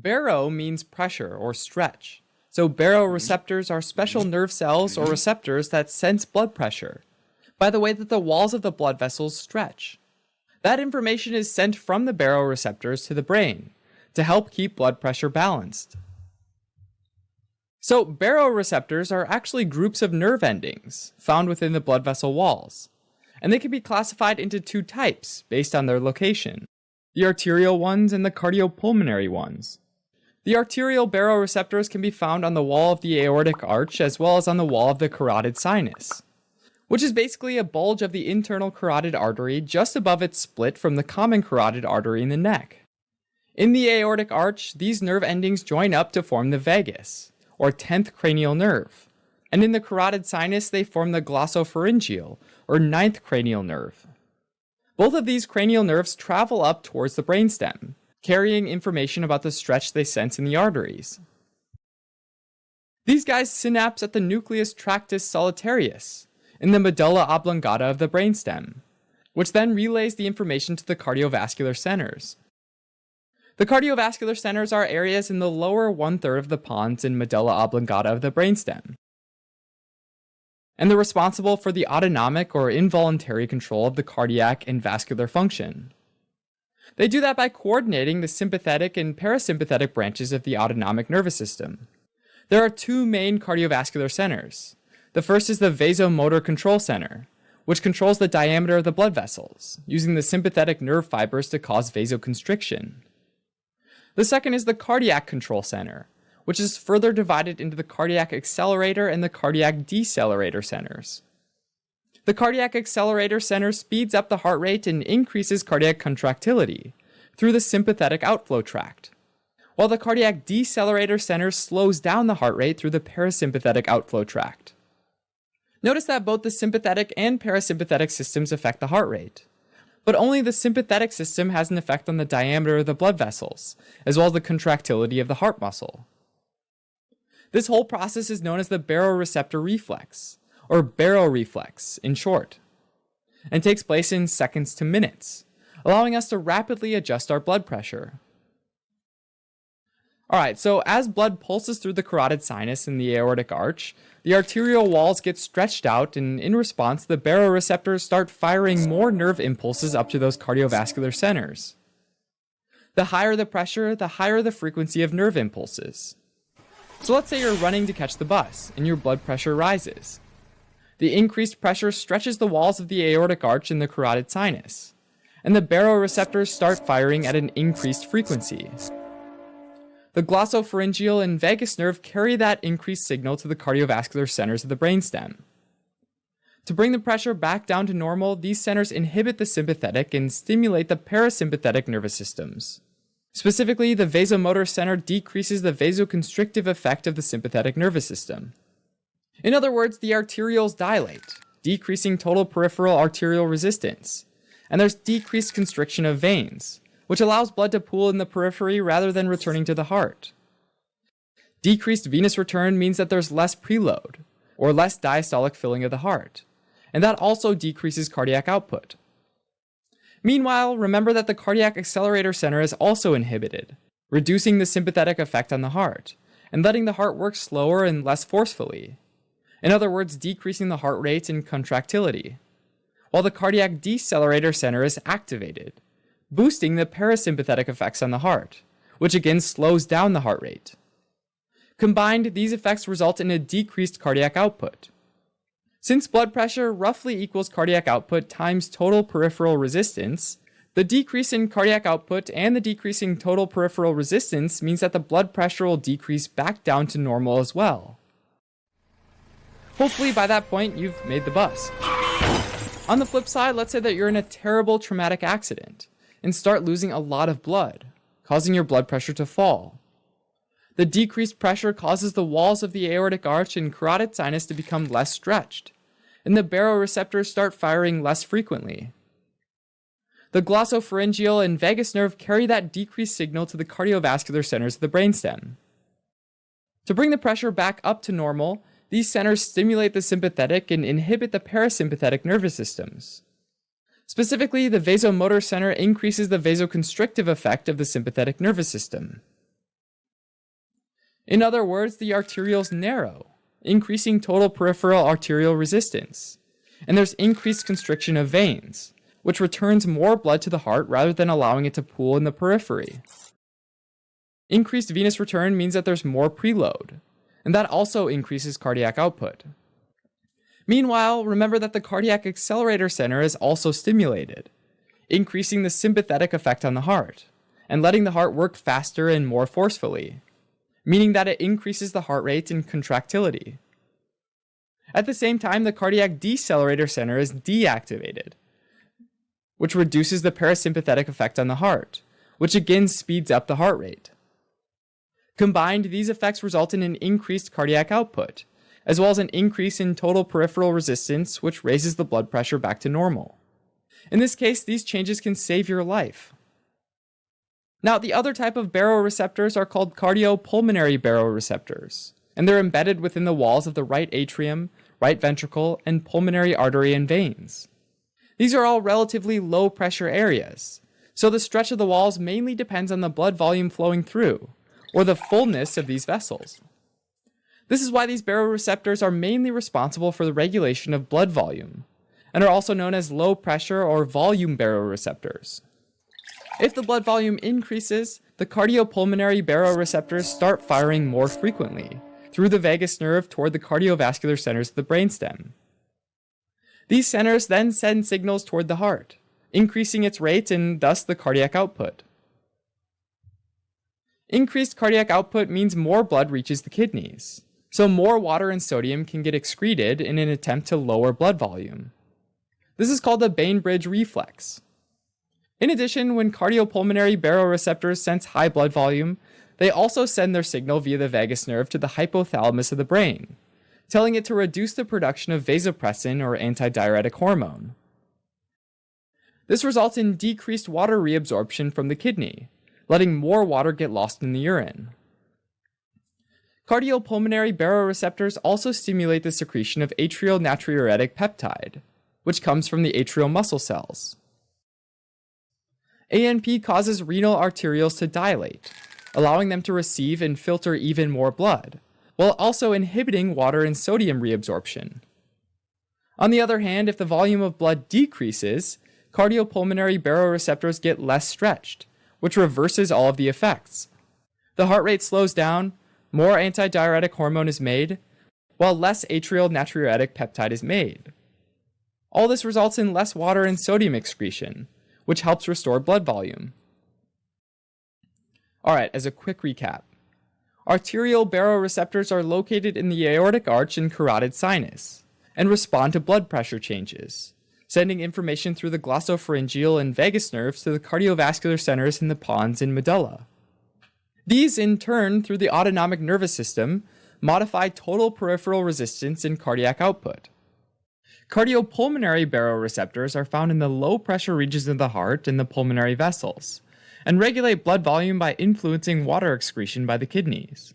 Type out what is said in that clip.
Baro means pressure or stretch. So baroreceptors are special nerve cells or receptors that sense blood pressure by the way that the walls of the blood vessels stretch. That information is sent from the baroreceptors to the brain to help keep blood pressure balanced. So baroreceptors are actually groups of nerve endings found within the blood vessel walls, and they can be classified into two types based on their location: the arterial ones and the cardiopulmonary ones. The arterial baroreceptors can be found on the wall of the aortic arch as well as on the wall of the carotid sinus, which is basically a bulge of the internal carotid artery just above its split from the common carotid artery in the neck. In the aortic arch, these nerve endings join up to form the vagus, or 10th cranial nerve, and in the carotid sinus they form the glossopharyngeal, or 9th cranial nerve. Both of these cranial nerves travel up towards the brainstem, carrying information about the stretch they sense in the arteries. These guys synapse at the nucleus tractus solitarius, in the medulla oblongata of the brainstem, which then relays the information to the cardiovascular centers. The cardiovascular centers are areas in the lower one-third of the pons and medulla oblongata of the brainstem, and they're responsible for the autonomic or involuntary control of the cardiac and vascular function. They do that by coordinating the sympathetic and parasympathetic branches of the autonomic nervous system. There are two main cardiovascular centers. The first is the vasomotor control center, which controls the diameter of the blood vessels, using the sympathetic nerve fibers to cause vasoconstriction. The second is the cardiac control center, which is further divided into the cardiac accelerator and the cardiac decelerator centers. The cardiac accelerator center speeds up the heart rate and increases cardiac contractility through the sympathetic outflow tract, while the cardiac decelerator center slows down the heart rate through the parasympathetic outflow tract. Notice that both the sympathetic and parasympathetic systems affect the heart rate, but only the sympathetic system has an effect on the diameter of the blood vessels, as well as the contractility of the heart muscle. This whole process is known as the baroreceptor reflex, or baroreflex in short, and takes place in seconds to minutes, allowing us to rapidly adjust our blood pressure. Alright, so as blood pulses through the carotid sinus and the aortic arch, the arterial walls get stretched out, and in response, the baroreceptors start firing more nerve impulses up to those cardiovascular centers. The higher the pressure, the higher the frequency of nerve impulses. So let's say you're running to catch the bus, and your blood pressure rises. The increased pressure stretches the walls of the aortic arch and the carotid sinus, and the baroreceptors start firing at an increased frequency. The glossopharyngeal and vagus nerve carry that increased signal to the cardiovascular centers of the brainstem. To bring the pressure back down to normal, these centers inhibit the sympathetic and stimulate the parasympathetic nervous systems. Specifically, the vasomotor center decreases the vasoconstrictive effect of the sympathetic nervous system. In other words, the arterioles dilate, decreasing total peripheral arterial resistance, and there's decreased constriction of veins, which allows blood to pool in the periphery rather than returning to the heart. Decreased venous return means that there's less preload, or less diastolic filling of the heart, and that also decreases cardiac output. Meanwhile, remember that the cardiac accelerator center is also inhibited, reducing the sympathetic effect on the heart, and letting the heart work slower and less forcefully. In other words, decreasing the heart rate and contractility, while the cardiac decelerator center is activated, boosting the parasympathetic effects on the heart, which again slows down the heart rate. Combined, these effects result in a decreased cardiac output. Since blood pressure roughly equals cardiac output times total peripheral resistance, the decrease in cardiac output and the decreasing total peripheral resistance means that the blood pressure will decrease back down to normal as well. Hopefully by that point you've made the bus. On the flip side, let's say that you're in a terrible traumatic accident and start losing a lot of blood, causing your blood pressure to fall. The decreased pressure causes the walls of the aortic arch and carotid sinus to become less stretched, and the baroreceptors start firing less frequently. The glossopharyngeal and vagus nerve carry that decreased signal to the cardiovascular centers of the brainstem. To bring the pressure back up to normal, these centers stimulate the sympathetic and inhibit the parasympathetic nervous systems. Specifically, the vasomotor center increases the vasoconstrictive effect of the sympathetic nervous system. In other words, the arterioles narrow, increasing total peripheral arterial resistance, and there's increased constriction of veins, which returns more blood to the heart rather than allowing it to pool in the periphery. Increased venous return means that there's more preload, and that also increases cardiac output. Meanwhile, remember that the cardiac accelerator center is also stimulated, increasing the sympathetic effect on the heart, and letting the heart work faster and more forcefully, meaning that it increases the heart rate and contractility. At the same time, the cardiac decelerator center is deactivated, which reduces the parasympathetic effect on the heart, which again speeds up the heart rate. Combined, these effects result in an increased cardiac output, as well as an increase in total peripheral resistance, which raises the blood pressure back to normal. In this case, these changes can save your life. Now, the other type of baroreceptors are called cardiopulmonary baroreceptors, and they're embedded within the walls of the right atrium, right ventricle, and pulmonary artery and veins. These are all relatively low pressure areas, so the stretch of the walls mainly depends on the blood volume flowing through, or the fullness of these vessels. This is why these baroreceptors are mainly responsible for the regulation of blood volume, and are also known as low pressure or volume baroreceptors. If the blood volume increases, the cardiopulmonary baroreceptors start firing more frequently through the vagus nerve toward the cardiovascular centers of the brainstem. These centers then send signals toward the heart, increasing its rate and thus the cardiac output. Increased cardiac output means more blood reaches the kidneys, so more water and sodium can get excreted in an attempt to lower blood volume. This is called the Bainbridge reflex. In addition, when cardiopulmonary baroreceptors sense high blood volume, they also send their signal via the vagus nerve to the hypothalamus of the brain, telling it to reduce the production of vasopressin or antidiuretic hormone. This results in decreased water reabsorption from the kidney, letting more water get lost in the urine. Cardiopulmonary baroreceptors also stimulate the secretion of atrial natriuretic peptide, which comes from the atrial muscle cells. ANP causes renal arterioles to dilate, allowing them to receive and filter even more blood, while also inhibiting water and sodium reabsorption. On the other hand, if the volume of blood decreases, cardiopulmonary baroreceptors get less stretched, which reverses all of the effects. The heart rate slows down, more antidiuretic hormone is made, while less atrial natriuretic peptide is made. All this results in less water and sodium excretion, which helps restore blood volume. Alright, as a quick recap. Arterial baroreceptors are located in the aortic arch and carotid sinus, and respond to blood pressure changes, sending information through the glossopharyngeal and vagus nerves to the cardiovascular centers in the pons and medulla. These, in turn, through the autonomic nervous system, modify total peripheral resistance and cardiac output. Cardiopulmonary baroreceptors are found in the low pressure regions of the heart and the pulmonary vessels, and regulate blood volume by influencing water excretion by the kidneys.